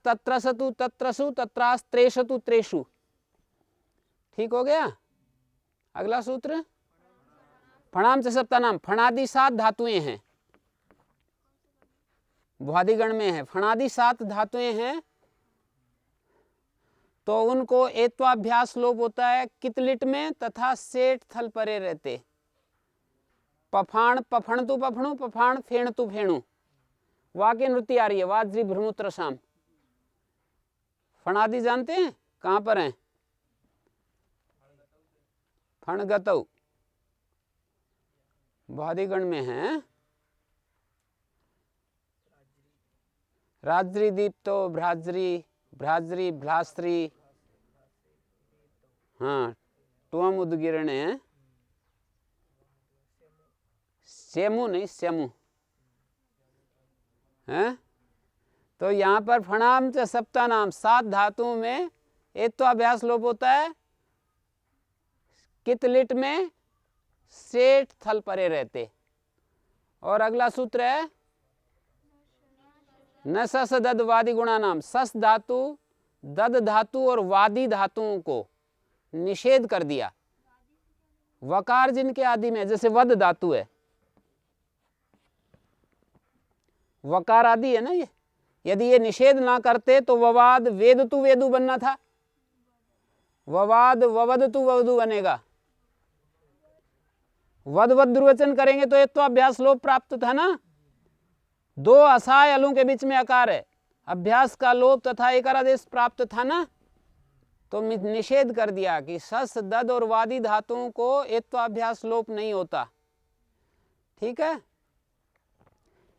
तत्रसतु तत्रसु तत्रास्त्रेषतु त्रेषु। ठीक हो गया। अगला सूत्र फणाम च सप्तानाम। फणादि 7 धातुएं हैं, भ्वादिगण में है। फणादि 7 धातुएं हैं तो उनको एत्वाभ्यास लोप होता है कितलिट में तथा सेठ थल परे रहते। पफाण पफण तु पफणु, पफाण फेण तु फेणु। वाक्य नृत्य आ रही है वाज्री भ्रमुत्र शाम। फणादि जानते हैं कहां पर हैं? फणगतौ भ्वादिगण में है। राज्री दीप्तो भ्राज्री भ्राज्री भ्रास्त्री। हाँ टुअम उद्गिरणे है। सेमु नहीं सेमु है। तो यहाँ पर फणाम च सप्तानाम 7 धातुओं में एत्वाभ्यास लोप होता है कितलिट में सेठ थल परे रहते। और अगला सूत्र है न सस दद वादी गुणा नाम। सस धातु दद धातु और वादी धातुओं को निषेध कर दिया। वकार जिनके आदि में, जैसे वद धातु है, वकार आदि है ना ये, यदि ये निषेध ना करते तो ववाद वेदतु वेदु बनना था, ववाद ववदतु ववदु बनेगा। वद वद दुर्वचन करेंगे तो एत्वाभ्यास लोप प्राप्त था ना। 2 असहाय अलू के बीच में अकार है, अभ्यास का लोप तथा एकारादेश प्राप्त था ना। तो निषेध कर दिया कि सस दद और वादी धातुओं को एत्वाभ्यास लोप नहीं होता। ठीक है।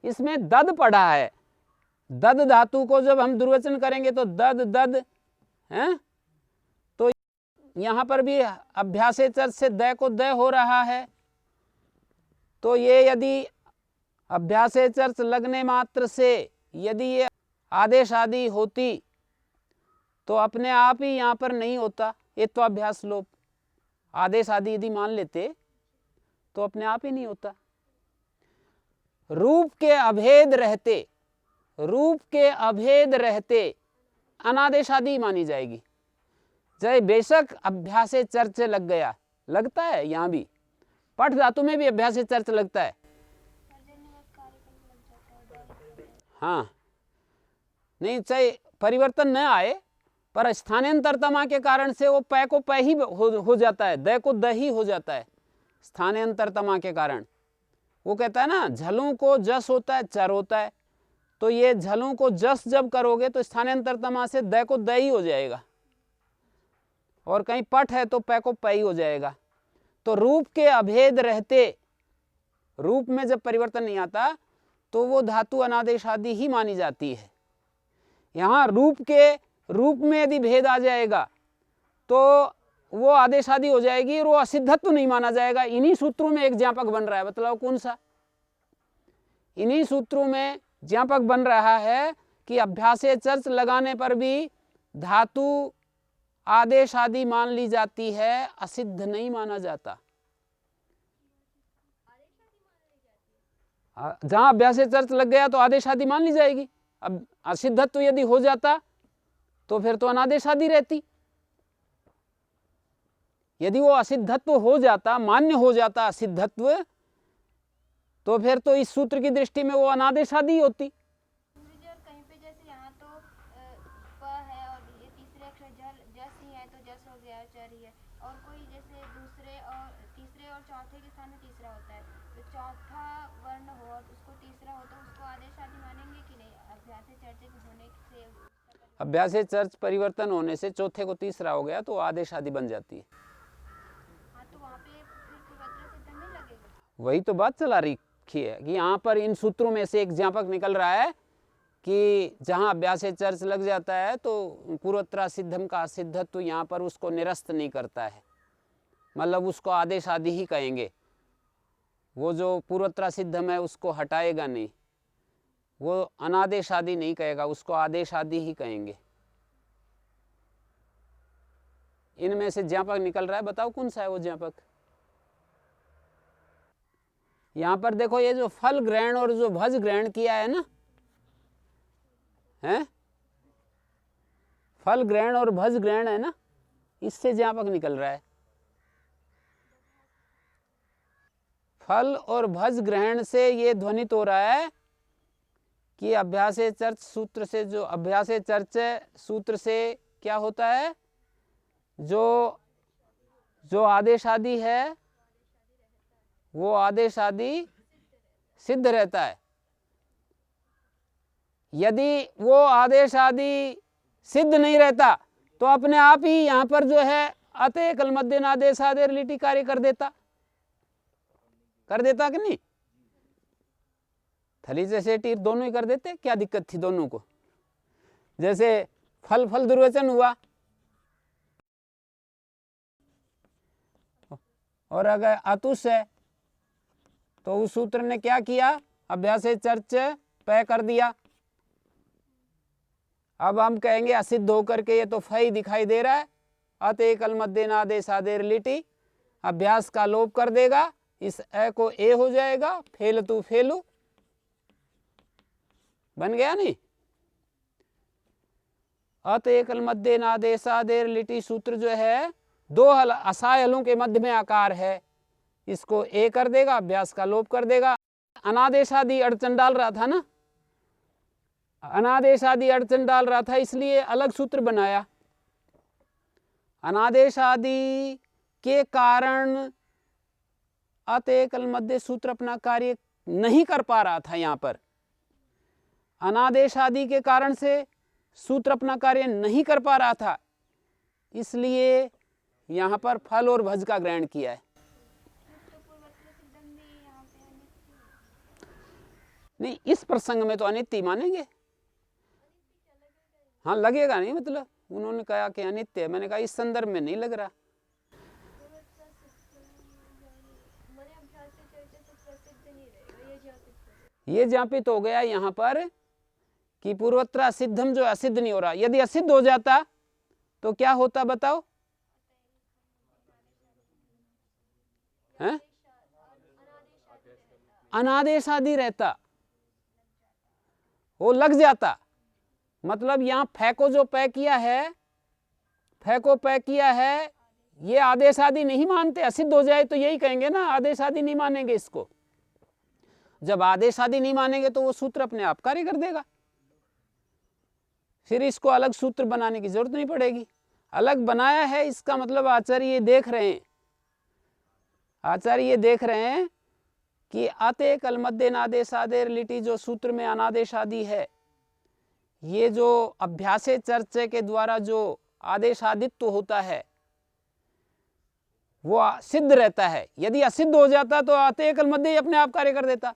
इसमें दद पढ़ा है, दद धातु को जब हम दुर्वचन करेंगे तो दद दद है। तो यहां पर भी अभ्यासे चर्च से द को द हो रहा है। तो ये यदि अभ्यासे चर्च लगने मात्र से यदि ये आदेश आदि होती तो अपने आप ही यहां पर नहीं होता एत्वाभ्यास लोप। आदेश आदि यदि मान लेते तो अपने आप ही नहीं होता। रूप के अभेद रहते, रूप के अभेद रहते अनादेश आदि मानी जाएगी। चाहे बेशक अभ्यासे चर्च लग गया, लगता है यहां भी, पठ धातु में भी अभ्यासे चर्च लगता है। हाँ नहीं, चाहे परिवर्तन न आए पर स्थानांतरतमा के कारण से वो पै को पै ही हो जाता है, द को द ही हो जाता है स्थानांतरतमा के कारण। वो कहता है ना झलों को जस होता है चर होता है, तो ये झलों को जस जब करोगे तो स्थानांतरतमा से द को द ही हो जाएगा, और कहीं पठ है तो पै को पै ही हो जाएगा। तो रूप के अभेद रहते, रूप में जब परिवर्तन नहीं आता तो वो धातु अनादेश आदि ही मानी जाती है। यहां रूप में यदि भेद आ जाएगा तो वो आदेश आदि हो जाएगी और वो असिद्धत्व नहीं माना जाएगा। इन्हीं सूत्रों में एक ज्ञापक बन रहा है, बतलाओ कौन सा? इन्हीं सूत्रों में ज्ञापक बन रहा है कि अभ्यासे चर्च लगाने पर भी धातु आदेश आदि मान ली जाती है, असिद्ध नहीं माना जाता। जहां अभ्यासे चर्च लग गया तो आदेश आदि मान ली जाएगी। अब असिद्धत्व यदि हो जाता तो फिर तो अनादेश आदि रहती। यदि वो असिद्धत्व हो जाता, मान्य हो जाता असिद्धत्व, तो फिर तो इस सूत्र की दृष्टि में वो अनादेश आदि होती। कहीं पे जैसे यहाँ तो प है और ये तीसरे अक्षर जस ही है तो जस हो गया, चर ही है, और कोई जैसे तीसरे और चौथे के स्थान में तीसरा होता है, तो चौथा वर्ण हो और उसको तीसरा हो तो उसको आदेश आदि मानेंगे कि नहीं? अभ्यासे चर्च होने से, अभ्यासे चर्च परिवर्तन होने से चौथे को तीसरा हो गया तो आदेश आदि बन जाती है। हाँ तो वहाँ पे फिर पूर्वत्र सिद्ध नहीं लगेगा। वही तो बात चला रखी है कि यहाँ पर इन सूत्रों में से एक ज्ञापक निकल रहा है कि जहाँ अभ्यासे चर्च लग जाता है तो पूर्वोत्तरा सिद्धम का सिद्धत्व यहाँ पर उसको निरस्त नहीं करता है, मतलब उसको आदेश आदि ही कहेंगे। वो जो पूर्वोत्तरा सिद्धम है उसको हटाएगा नहीं, वो अनादेश आदि नहीं कहेगा, उसको आदेश आदि ही कहेंगे। इनमें से ज्ञापक निकल रहा है, बताओ कौन सा है वो ज्ञापक? यहां पर देखो, ये जो फल ग्रहण और जो भज ग्रहण किया है ना, है फल ग्रहण और भज ग्रहण है ना, इससे ज्ञापक निकल रहा है। फल और भज ग्रहण से ये ध्वनित हो रहा है कि अभ्यासे चर्च सूत्र से, जो अभ्यासे चर्च सूत्र से क्या होता है, जो आदेश आदि है वो आदेश आदि सिद्ध रहता है। यदि वो आदेश आदि सिद्ध नहीं रहता तो अपने आप ही यहाँ पर जो है अतः कल मध्यन आदेश आदेर लिटी कार्य कर देता कि नहीं? थली जैसे टीर दोनों ही कर देते, क्या दिक्कत थी दोनों को? जैसे फल फल दुर्वचन हुआ, और अगर अतुष है तो उस सूत्र ने क्या किया, अभ्यास चर्च पै कर दिया। अब हम कहेंगे असिद्ध होकर के ये तो फई दिखाई दे रहा है, अतः कल मध्य आदेश आदेर लिटी अभ्यास का लोप कर देगा, इस ए को ए हो जाएगा, फेल तू फेलू बन गया नहीं। अतः कल मध्य आदेश आदेर लिटी सूत्र जो है दो असाय हलों के मध्य में आकार है, इसको ए कर देगा, अभ्यास का लोप कर देगा। अनादेश आदि अड़चन डाल रहा था ना, अनादेश आदि अड़चन डाल रहा था, इसलिए अलग सूत्र बनाया। अनादेश आदि के कारण अतः कल मध्य सूत्र अपना कार्य नहीं कर पा रहा था। यहाँ पर अनादेश आदि के कारण से सूत्र अपना कार्य नहीं कर पा रहा था, इसलिए यहाँ पर फल और भज का ग्रहण किया है। नहीं, इस प्रसंग में तो अनित्य मानेंगे। हाँ, लगेगा नहीं, मतलब उन्होंने कहा कि अनित्य है, मैंने कहा इस संदर्भ में नहीं लग रहा। ये ज्ञापित हो गया यहाँ पर कि पूर्वोत्तर सिद्धम जो असिद्ध नहीं हो रहा। यदि असिद्ध हो जाता तो क्या होता बताओ? हैं? अनादेश आदि रहता, वो लग जाता। मतलब यहाँ फैको जो पै किया है, फैको पै किया है, ये आदेश आदि नहीं मानते। असिद्ध हो जाए तो यही कहेंगे ना, आदेश आदि नहीं मानेंगे इसको। जब आदेश आदि नहीं मानेंगे तो वो सूत्र अपने आप कार्य कर देगा, फिर इसको अलग सूत्र बनाने की जरूरत नहीं पड़ेगी। अलग बनाया है, इसका मतलब आचार्य ये देख रहे हैं, आचार्य ये देख रहे हैं कि अतः कल मध्य आदेश आदेर लिटी जो सूत्र में अनादेश आदि है, ये जो अभ्यासे चर्चा के द्वारा जो आदेश आदित्व होता है वो सिद्ध रहता है। यदि असिद्ध हो जाता तो अतः कल मध्य ही अपने आप कार्य कर देता।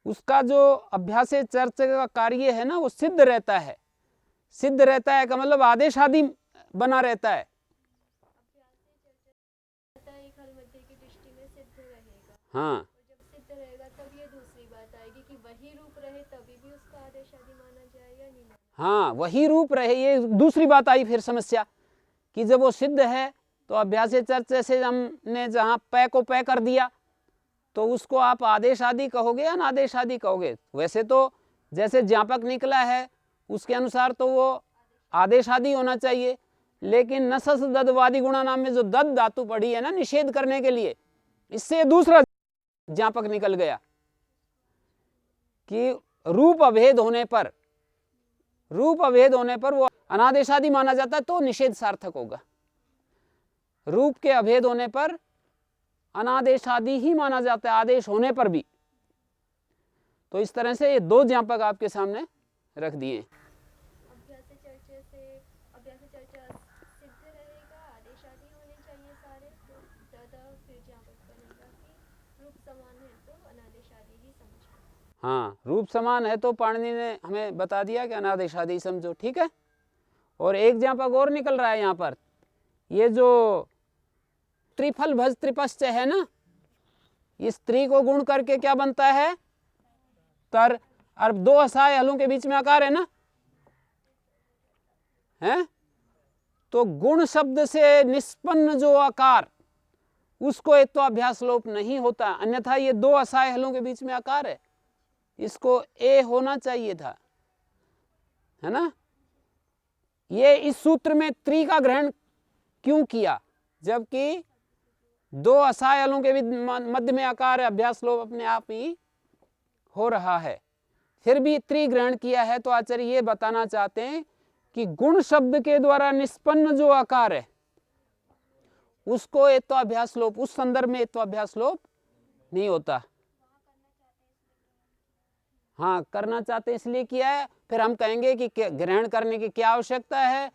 उसका जो अभ्यासे चर्चा का कार्य है ना, वो सिद्ध रहता है। सिद्ध रहता है का मतलब आदेश आदि बना रहता है। हाँ, जब सिद्ध रहेगा तब ये दूसरी बात आएगी कि वही रूप रहे तभी भी उसका आदेश आदि माना जाए या नहीं। हाँ, वही रूप रहे, ये दूसरी बात आई फिर समस्या कि जब वो सिद्ध है तो अभ्यासे चर्चा से हमने जहाँ पै को पै कर दिया तो उसको आप आदेश आदि कहोगे या अनादेश आदि कहोगे? वैसे तो जैसे ज्ञापक निकला है उसके अनुसार तो वो आदेश आदि होना चाहिए, लेकिन नसस ददवादी गुणा नाम में जो दद धातु पड़ी है ना निषेध करने के लिए, इससे दूसरा ज्ञापक निकल गया कि रूप अभेद होने पर, रूप अभेद होने पर वो अनादेश आदि माना जाता है तो निषेध सार्थक होगा। रूप के अभेद होने पर अनादेश आदि ही माना जाता है, आदेश होने पर भी। तो इस तरह से ये दो ज्ञापक आपके सामने रख दिए। अभ्यास चर्चा से अभ्यास चर्चा सिद्ध रहेगा, आदेश आदि होने चाहिए सारे, तो ज्यादा फिर ज्ञापक बनेगा कि रूप समान है तो अनादेश आदि ही समझो। हाँ, रूप समान है तो पाणिनि ने हमें बता दिया कि अनादेश आदि समझो, ठीक है। और एक ज्ञापक और निकल रहा है यहाँ पर, ये जो त्रिफल भज त्रिपश्च है ना, इस त्रि को गुण करके क्या बनता है? तर। और दो असाय हलों के बीच में आकार है ना, है? तो गुण शब्द से निष्पन्न जो आकार, उसको एक तो अभ्यास लोप नहीं होता, अन्यथा ये दो असाय हलों के बीच में आकार है, इसको ए होना चाहिए था, है ना। ये इस सूत्र में त्रि का ग्रहण क्यों किया, जबकि दो असहाय हलों के मध्य में आकार अभ्यास लोप अपने आप ही हो रहा है, फिर भी त्रि ग्रहण किया है। तो आचार्य ये बताना चाहते हैं कि गुण शब्द के द्वारा निष्पन्न जो आकार है उसको एत्वाभ्यास लोप, उस संदर्भ में एत्वाभ्यास लोप नहीं होता। हाँ, करना चाहते इसलिए किया है। फिर हम कहेंगे कि ग्रहण करने की क्या आवश्यकता है,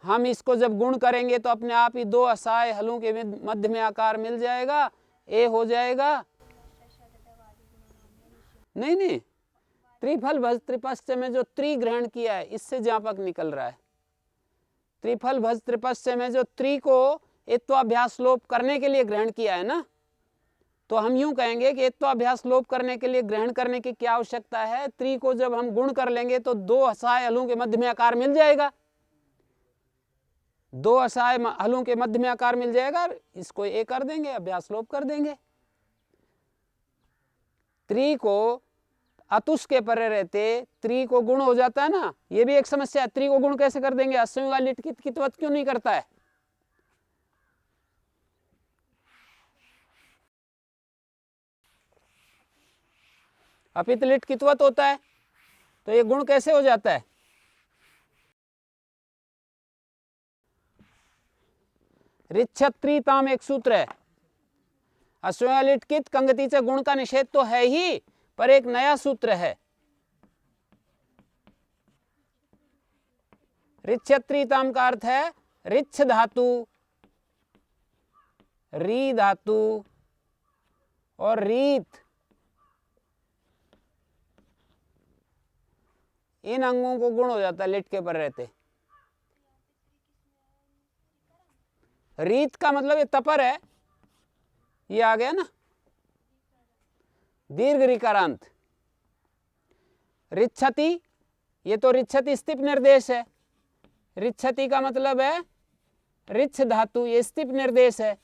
हम इसको जब गुण करेंगे तो अपने आप ही दो असहाय हलों के मध्य में आकार मिल जाएगा, ए हो जाएगा। नहीं नहीं, त्रिफल भज त्रिपश्च में जो त्रि ग्रहण किया है इससे ज्ञापक निकल रहा है। त्रिफल भज त्रिपश्च में जो त्रि को एत्वाभ्यास लोप करने के लिए ग्रहण किया है ना, तो हम यूं कहेंगे कि एत्वाभ्यास लोप करने के लिए ग्रहण करने की क्या आवश्यकता है, त्रि को जब हम गुण कर लेंगे तो दो असहाय हलों के मध्य में आकार मिल जाएगा, दो असहाय हलों के मध्य में आकार मिल जाएगा, इसको ए कर देंगे, अभ्यास लोप कर देंगे। त्रि को अतुष के परे रहते त्रि को गुण हो जाता है ना, ये भी एक समस्या है। त्रि को गुण कैसे कर देंगे, असंयुगा लिट कितवत क्यों नहीं करता है? अपित लिट कितवत होता है, तो ये गुण कैसे हो जाता है? रिच्छत्रिताम एक सूत्र है, असंयुगा लिट कित कंगति से गुण का निषेध तो है ही, पर एक नया सूत्र है। रिच्छत्रिताम का अर्थ है रिच्छ धातु, री धातु और रीत, इन अंगों को गुण हो जाता है लिट के पर रहते। रीत का मतलब ये तपर है, ये आ गया ना, दीर्घ रिकारांत। रिच्छति, ये तो रिच्छति स्तिप निर्देश है, रिच्छति का मतलब है रिच्छ धातु, ये स्तिप निर्देश है।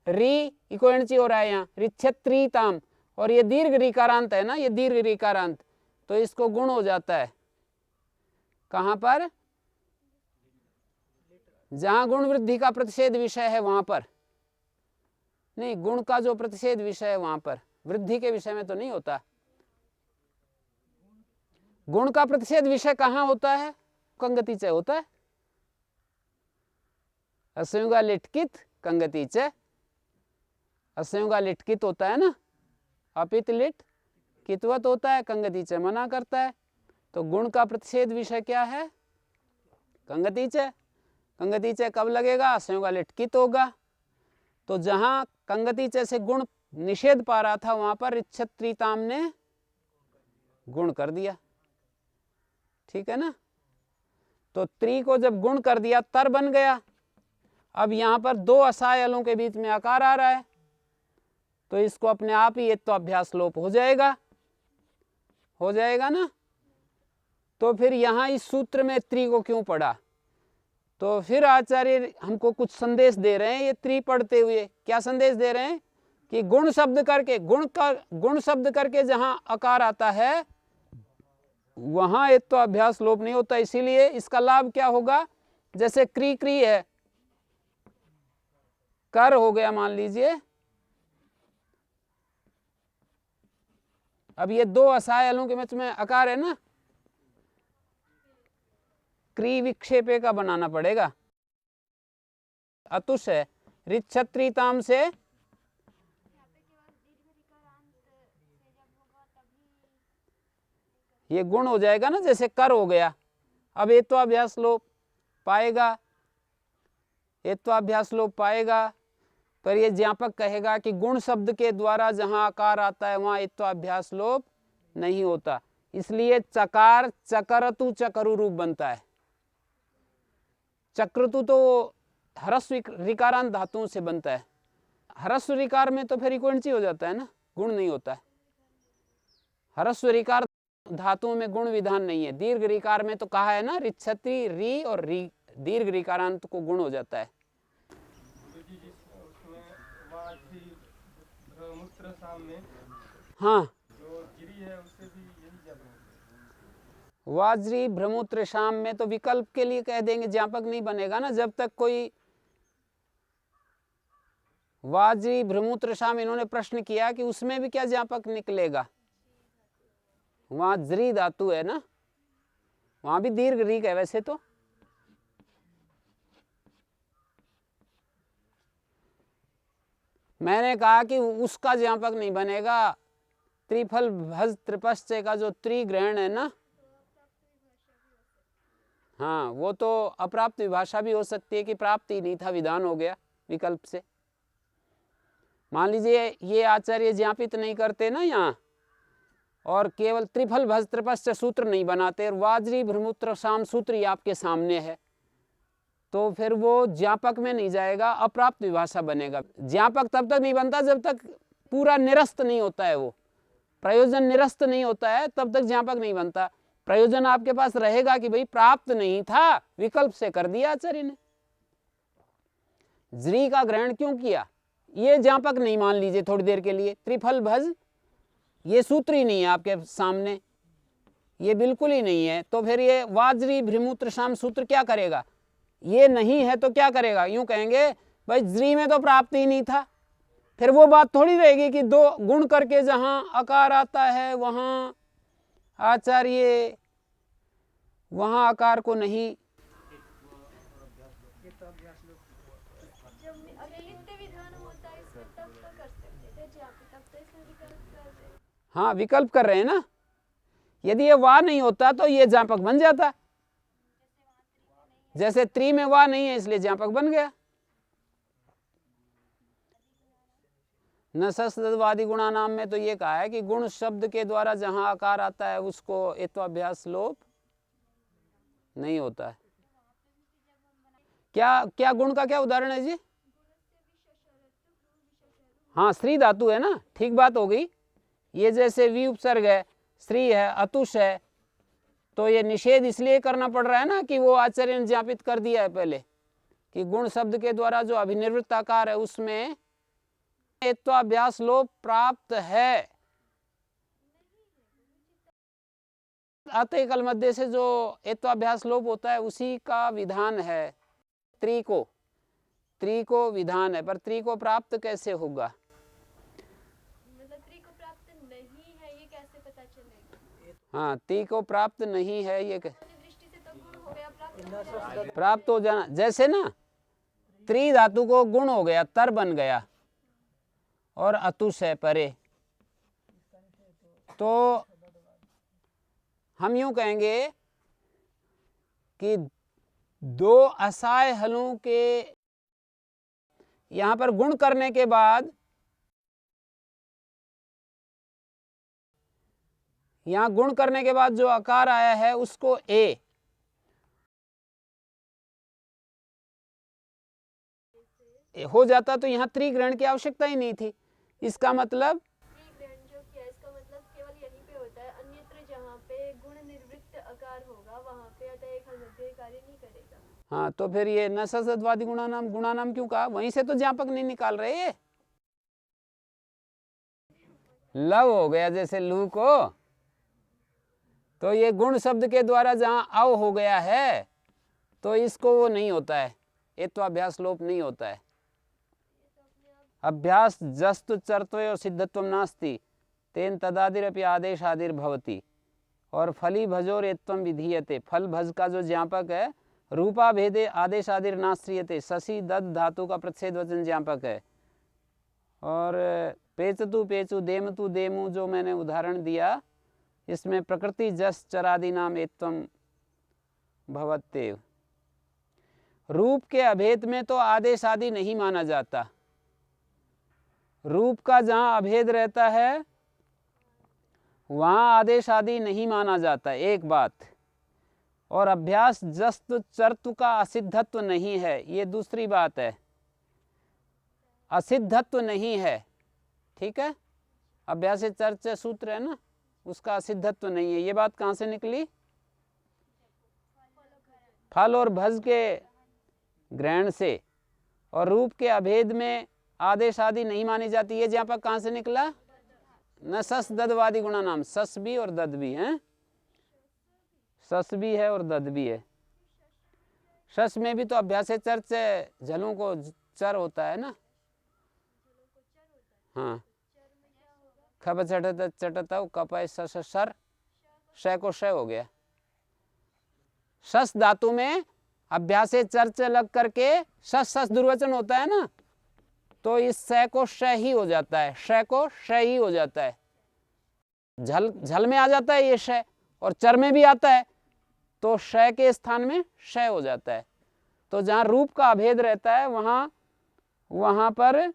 री इकोणची हो रहा है यहाँ, रिच्छत्रिताम, और ये दीर्घ रिकारांत है ना, ये दीर्घ रिकारांत, तो इसको गुण हो जाता है। कहां पर? जहां गुण वृद्धि का प्रतिषेध विषय है वहां पर नहीं, गुण का जो प्रतिषेध विषय है वहां पर, वृद्धि के विषय में तो नहीं होता। गुण का प्रतिषेध विषय कहां होता है? कंगति च होता है। असंयुगा लिटकित कंगति च, असंयुगा लिटकित होता है ना, अपित लिट कितवत होता है, कंगति च मना करता है। तो गुण का प्रतिषेध विषय क्या है? कंगति च। कंगति च कब लगेगा? असंयुगा लिटकित होगा। तो जहां कंगति च से गुण निषेध पा रहा था वहां पर रिच्छत्रिताम ने गुण कर दिया, ठीक है ना। तो त्रि को जब गुण कर दिया तर बन गया। अब यहां पर दो असहाय हलों के बीच में आकार आ रहा है, तो इसको अपने आप ही एत्वाभ्यास लोप हो जाएगा, हो जाएगा ना। तो फिर यहां इस सूत्र में त्रि को क्यों पढ़ा? तो फिर आचार्य हमको कुछ संदेश दे रहे हैं ये त्रि पढ़ते हुए। क्या संदेश दे रहे हैं? कि गुण शब्द करके, गुण शब्द करके जहां आकार आता है वहां एत्वाभ्यास लोप नहीं होता। इसीलिए इसका लाभ क्या होगा? जैसे क्री क्री है, कर हो गया मान लीजिए, अब ये दो असहाय हलों के बीच में आकार है ना, क्री विक्षेपे का बनाना पड़ेगा। अतुष है, रिच्छत्रिताम से ये गुण हो जाएगा ना, जैसे कर हो गया। अब एत्वाभ्यास लोप पाएगा, एत्वाभ्यास लोप पाएगा, पर ये ज्ञापक कहेगा कि गुण शब्द के द्वारा जहां आकार आता है वहां एत्वाभ्यास लोप नहीं होता। इसलिए चकार चकरतु चकरु रूप बनता है। चक्रतु तो ह्रस्व रिकारांत धातुओं से बनता है। ह्रस्व रिकार में तो फिर इकोणची हो जाता है ना, गुण नहीं होता है। ह्रस्व रिकार धातुओं में गुण विधान नहीं है। दीर्घ रिकार में तो कहा है ना, रिच्छति री और री, दीर्घ रिकारांत को गुण हो जाता है। हाँ, वाज्री भ्रमूत्र शाम में तो विकल्प के लिए कह देंगे, ज्ञापक नहीं बनेगा ना जब तक कोई वाज्री भ्रमूत्र शाम इन्होंने प्रश्न किया कि उसमें भी क्या ज्ञापक निकलेगा। वहां ज्री धातु है ना, वहां भी दीर्घ रीक है वैसे तो। मैंने कहा कि उसका ज्ञापक नहीं बनेगा। त्रिफल भज त्रिपश्चय का जो त्रिग्रहण है ना, हाँ वो तो अप्राप्त विभाषा भी हो सकती है कि प्राप्त ही नहीं था, विधान हो गया विकल्प से। मान लीजिए ये आचार्य ज्ञापित नहीं करते ना यहाँ, और केवल त्रिफल भज त्रिपश्चय सूत्र नहीं बनाते, और वाज्री भ्रमूत्र शाम सूत्र ही आपके सामने है, तो फिर वो ज्ञापक में नहीं जाएगा, अप्राप्त विभाषा बनेगा। ज्ञापक तब तक नहीं बनता जब तक पूरा निरस्त नहीं होता है, वो प्रयोजन निरस्त नहीं होता है तब तक ज्ञापक नहीं बनता। प्रयोजन आपके पास रहेगा कि भाई प्राप्त नहीं था, विकल्प से कर दिया आचार्य ने। ज्री का ग्रहण क्यों किया, ये ज्ञापक नहीं मान लीजिए थोड़ी देर के लिए। त्रिफल भज ये सूत्र ही नहीं है आपके सामने, ये बिल्कुल ही नहीं है, तो फिर ये वाज्री भ्रमूत्र शाम सूत्र क्या करेगा। ये नहीं है तो क्या करेगा, यूं कहेंगे भाई ज्री में तो प्राप्त ही नहीं था, फिर वो बात थोड़ी रहेगी कि दो गुण करके जहां अकार आता है वहां आचार्य वहां आकार को नहीं। हाँ विकल्प कर रहे हैं ना, यदि ये वाह नहीं होता तो ये ज्ञापक बन जाता, जैसे त्रि में वाह नहीं है इसलिए ज्ञापक बन गया। न सस्वादि गुणा नाम में तो ये कहा है कि गुण शब्द के द्वारा जहां आकार आता है उसको एत्वाभ्यास लोप नहीं होता है। क्या क्या गुण का क्या उदाहरण है जी। हाँ स्त्री धातु है ना, ठीक बात हो गई। ये जैसे वी उपसर्ग है, स्त्री है, अतुष है, तो ये निषेध इसलिए करना पड़ रहा है ना कि वो आचार्य ने ज्ञापित कर दिया है पहले कि गुण शब्द के द्वारा जो अभिनिवृत्त आकार है उसमें एत्वाभ्यास लोप प्राप्त है। अतः कल मध्य से जो एत्वाभ्यास लोप होता है उसी का विधान है। त्रि को विधान है, पर त्रि को प्राप्त कैसे होगा, मतलब त्रि को प्राप्त नहीं है ये कैसे पता चलेगा। हाँ त्रि को प्राप्त नहीं है ये दृष्टि से तो गुण हो गया, प्राप्त हो जाना। जैसे ना त्रि धातु को गुण हो गया, तर बन गया, और अतुष है परे, तो हम यूं कहेंगे कि दो असहाय हलों के यहां पर गुण करने के बाद जो आकार आया है उसको ए, हो जाता तो यहां त्रिग्रहण की आवश्यकता ही नहीं थी। इसका मतलब जो किया इसका मतलब केवल यहीं पे होता है, अन्यत्र जहाँ पे गुण निर्वृत्त आकार होगा वहाँ पे अतः एक मध्य कार्य नहीं करेगा। हाँ तो फिर ये न सस्वादि गुणा नाम क्यों कहा, वहीं से तो ज्ञापक नहीं निकाल रहे। लव हो गया जैसे लू को, तो ये गुण शब्द के द्वारा जहां अव हो गया है तो इसको वो नहीं होता है, एत्वाभ्यास लोप नहीं होता है। अभ्यास जस्तु चर्त्वयो सिद्धत्वम नास्ति तेन तदादिरपि आदेश आदिर भवति, और फली भजोर एत्वम विधीयते। फल भज का जो ज्ञापक है रूपा भेदे आदेश आदिर नास्त्रियते, शशि दद धातु का प्रच्छेद वचन ज्ञापक है। और पेचतु पेचु देमतु देमु जो मैंने उदाहरण दिया, इसमें प्रकृति जस चरादि नाम एत्वम भवत्येव। रूप के अभेद में तो आदेश आदि नहीं माना जाता, रूप का जहां अभेद रहता है वहां आदेश आदि नहीं माना जाता, एक बात। और अभ्यास जस्त चर्तु का असिद्धत्व नहीं है, ये दूसरी बात है, असिद्धत्व नहीं है, ठीक है। अभ्यास चर्च सूत्र है ना, उसका असिद्धत्व नहीं है। ये बात कहां से निकली, फल और भज के ग्रहण से। और रूप के अभेद में आदेश आदि नहीं मानी जाती, ये ज्ञापक कहां से निकला, न सस ददवादि गुणा नाम, सस भी और दद भी हैं, सस भी है और दद भी है। शस में भी तो अभ्यास चर से झलों को चर होता है ना। हाँ, खब चटत चटत कपय सस सर, श को श हो गया। शस धातु में अभ्यास चर से लग करके शस शस दुर्वचन होता है ना, तो इस श को श ही हो जाता है, श को श ही हो जाता है। झल झल में आ जाता है ये श, और चर में भी आता है, तो श के स्थान में श हो जाता है। तो जहां रूप का अभेद रहता है वहां पर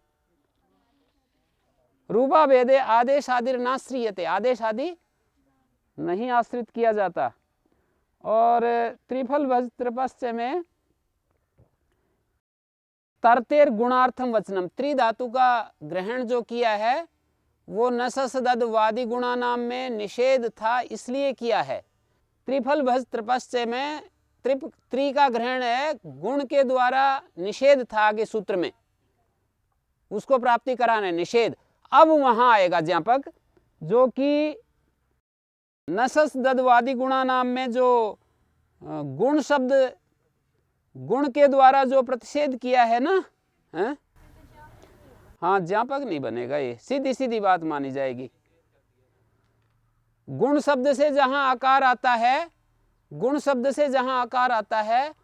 रूपाभेदे आदेश आदि नाश्रियते, आदेश आदि नहीं आश्रित किया जाता। और त्रिफल भज त्रिपस्य में तरतेर गुणार्थम वचनम, त्रिधातु का ग्रहण जो किया है वो नससदद वादि गुणा नाम में निषेध था, इसलिए किया है। त्रिफल भज त्रिपस्य में त्रि का ग्रहण है, गुण के द्वारा निषेध था आगे सूत्र में, उसको प्राप्ति कराना है, निषेध। अब वहां आएगा ज्ञापक जो कि नससददवादी गुणा नाम में जो गुण शब्द गुण के द्वारा जो प्रतिषेध किया है ना, है? हाँ, ज्ञापक नहीं बनेगा, ये सीधी सीधी बात मानी जाएगी। गुण शब्द से जहां आकार आता है, गुण शब्द से जहां आकार आता है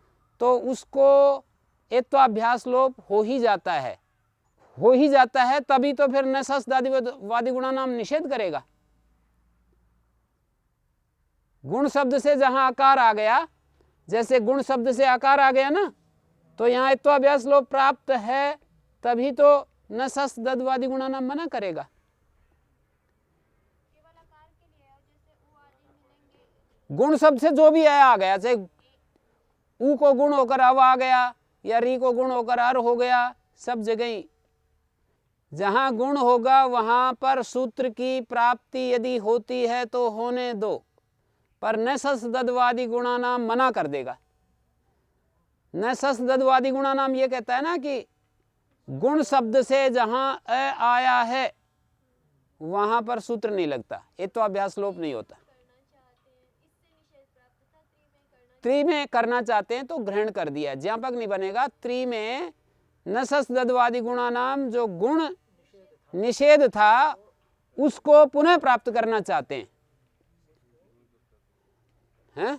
तो उसको एत्वाभ्यास लोप हो ही जाता है, हो ही जाता है, तभी तो फिर नससददवादी गुणा नाम निषेध करेगा। गुण शब्द से जहां आकार आ गया, जैसे गुण शब्द से आकार आ गया ना, तो यहाँ एत्वाभ्यास लोप प्राप्त है, तभी तो नससददवादी गुणा नाम मना करेगा। केवल आकार के लिए है, और जैसे उ आदि मिलेंगे। गुण शब्द से जो भी आ गया, चाहे ऊ को गुण होकर अव आ गया या री को गुण होकर अर हो गया, सब जगह ही जहां गुण होगा वहां पर सूत्र की प्राप्ति यदि होती है तो होने दो, पर नससददवादी गुणा नाम मना कर देगा। नससददवादी गुणा नाम ये कहता है ना कि गुण शब्द से जहां अ आया है वहां पर सूत्र नहीं लगता, ये तो अभ्यास लोप नहीं होता। त्रि में करना चाहते हैं तो ग्रहण कर दिया, ज्ञापक नहीं बनेगा। त्रि में नससददवादी गुणा नाम जो गुण निषेध था उसको पुनः प्राप्त करना चाहते हैं, हैं?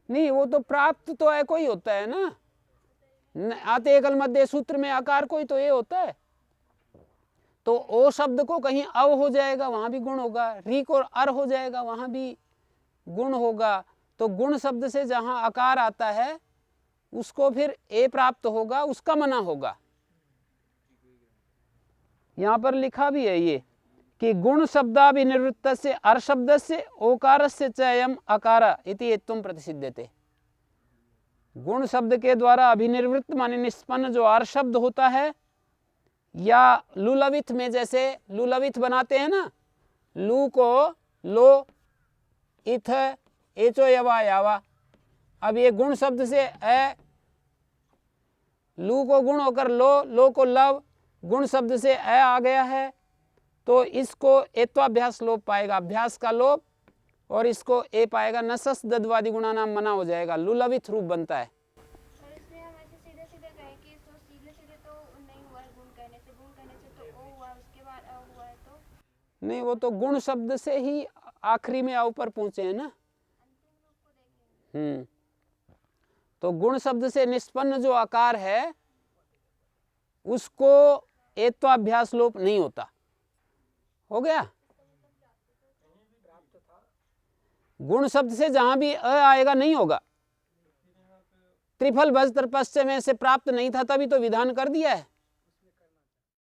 नहीं, वो तो प्राप्त तो है कोई होता है ना, आते एकल मध्य सूत्र में आकार कोई तो ये होता है, तो ओ शब्द को कहीं अव हो जाएगा वहां भी गुण होगा, री को अर हो जाएगा वहां भी गुण होगा। तो गुण शब्द से जहां आकार आता है उसको फिर ए प्राप्त होगा, उसका मना होगा। यहां पर लिखा भी है ये कि गुण शब्दाभिनिवृत्त से अर शब्द से ओकार से चयम अकार इति एत्वम प्रतिसिद्धते। गुण शब्द के द्वारा अभिनिवृत्त माने निष्पन्न जो आर शब्द होता है, या लुलवित में जैसे लुलवित बनाते हैं ना, लू को लो, इथ एचो यवा यावा। अब ये गुण शब्द से ए, लू को गुण होकर लो, लो को लव, गुण शब्द से ए आ गया है, तो इसको एत्वाभ्यास लोप पाएगा, अभ्यास का लोप, और इसको ए पाएगा, नससददवादी गुणा नाम मना हो जाएगा, लुलवित रूप बनता है। और इसमें हम ऐसे सीधे सीधे कहें कि इसको सीधे सीधे तो नहीं हुआ है, गुण कहने से तो ओ हुआ, उसके बाद अ हुआ है, तो नहीं, वो तो गुण शब्द से ही आखिरी में आ ऊपर पहुंचे हैं ना। तो गुण शब्द से निष्पन्न जो आकार है उसको एत्वाभ्यास लोप नहीं होता। हो गया। गुण शब्द से जहां भी अ आएगा नहीं होगा। त्रिफल भज त्रिपस्य में से प्राप्त नहीं था, तभी तो विधान कर दिया है।